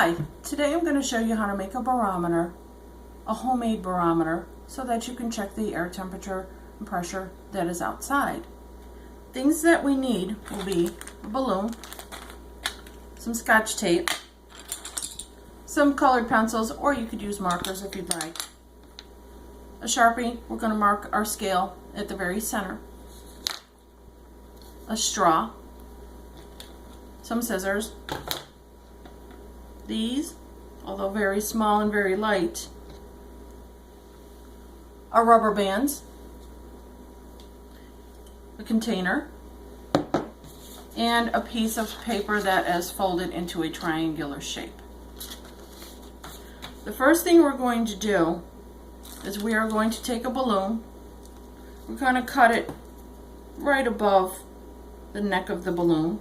Hi, today I'm going to show you how to make a barometer, a homemade barometer, so that you can check the air temperature and pressure that is outside. Things that we need will be a balloon, some Scotch tape, some colored pencils, or you could use markers if you'd like. A Sharpie, we're going to mark our scale at the very center. A straw, some scissors. These, although very small and very light, are rubber bands, a container, and a piece of paper that is folded into a triangular shape. The first thing we're going to do is we are going to take a balloon. We're going to cut it right above the neck of the balloon.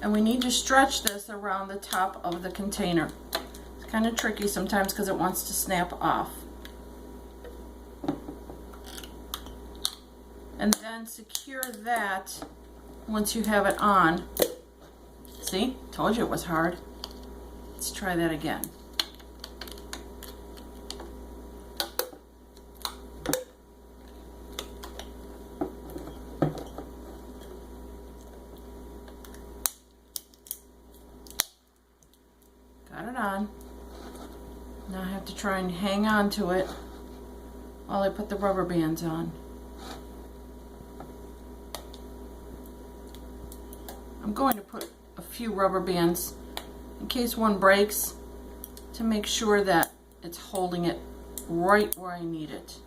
And we need to stretch this around the top of the container. It's kind of tricky sometimes because it wants to snap off. And then secure that once you have it on. See? Told you it was hard. Let's try that again. Got it on. Now I have to try and hang on to it while I put the rubber bands on. I'm going to put a few rubber bands in case one breaks to make sure that it's holding it right where I need it.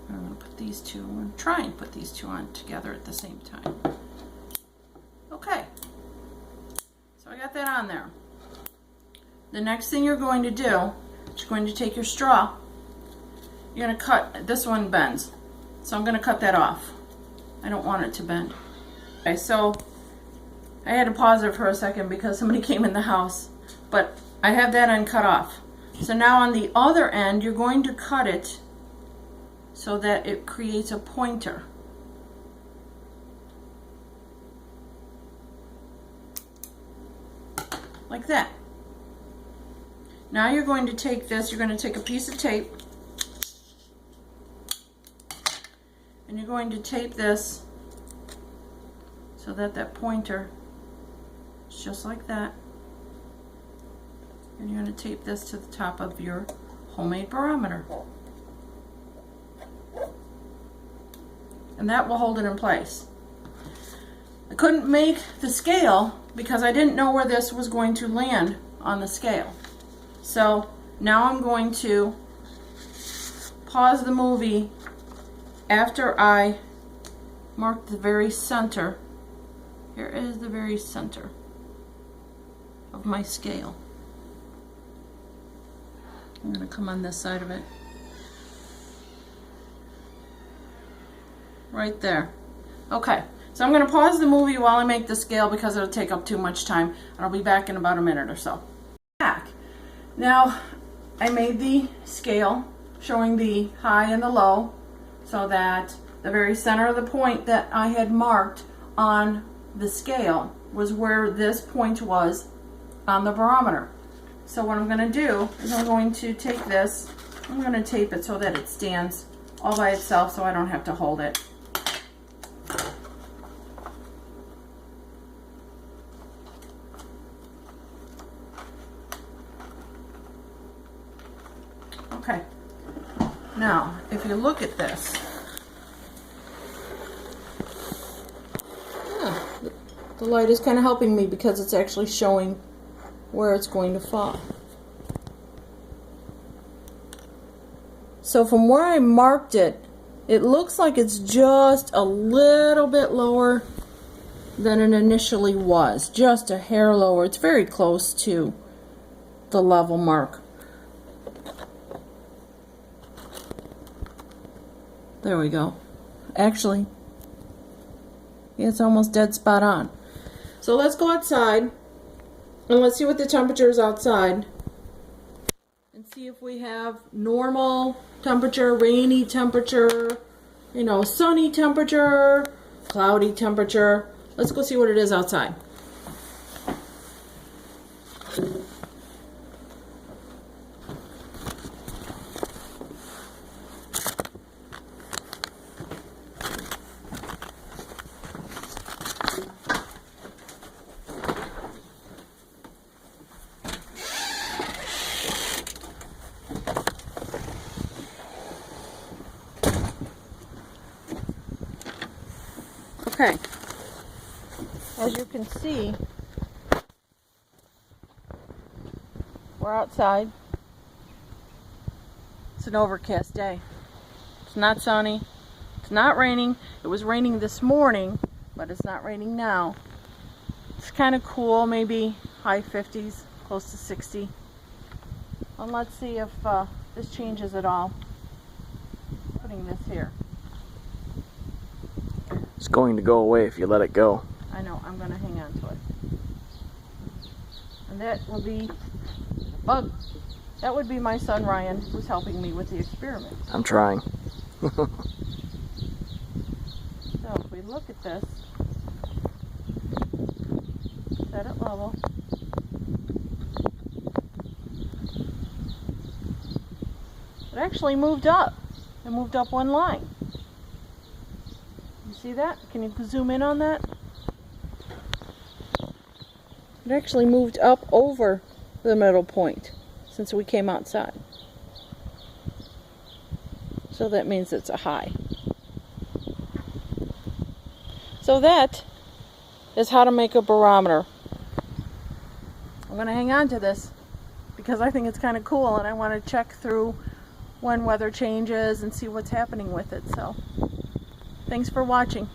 I'm going to put these two, I'm going to try and put these two on together at the same time. Okay, so I got that on there. The next thing you're going to do is you're going to take your straw. You're going to cut, this one bends, so I'm going to cut that off. I don't want it to bend. Okay, so I had to pause it for a second because somebody came in the house, but I have that end cut off. So now on the other end, you're going to cut it so that it creates a pointer. Like that. Now you're going to take this, you're going to take a piece of tape, and you're going to tape this so that that pointer is just like that. And you're going to tape this to the top of your homemade barometer. And that will hold it in place. I couldn't make the scale because I didn't know where this was going to land on the scale. So now I'm going to pause the movie after I mark the very center. Here is the very center of my scale. I'm going to come on this side of it. Right there. Okay, so I'm going to pause the movie while I make the scale because it'll take up too much time. And I'll be back in about a minute or so. Back. Now, I made the scale showing the high and the low so that the very center of the point that I had marked on the scale was where this point was on the barometer. So what I'm going to do is I'm going to take this, I'm going to tape it so that it stands all by itself so I don't have to hold it. Okay, now if you look at this, the light is kind of helping me because it's actually showing where it's going to fall. So from where I marked it, it looks like it's just a little bit lower than it initially was, just a hair lower. It's very close to the level mark. There we go. Actually, it's almost dead spot on. So let's go outside and let's see what the temperature is outside. and see if we have normal temperature, rainy temperature, you know, sunny temperature, cloudy temperature. Let's go see what it is outside. Okay, as you can see, we're outside. It's an overcast day. It's not sunny. It's not raining. It was raining this morning, but it's not raining now. It's kind of cool, maybe high 50s, close to 60. And let's see if this changes at all. Putting this here. It's going to go away if you let it go. I know, I'm going to hang on to it. And that will be bug. That would be my son Ryan, who's helping me with the experiment. I'm trying. So if we look at this, set it level. It actually moved up. It moved up one line. You see that? Can you zoom in on that? It actually moved up over the middle point since we came outside. So that means it's a high. So that is how to make a barometer. I'm going to hang on to this because I think it's kind of cool and I want to check through when weather changes and see what's happening with it. So thanks for watching.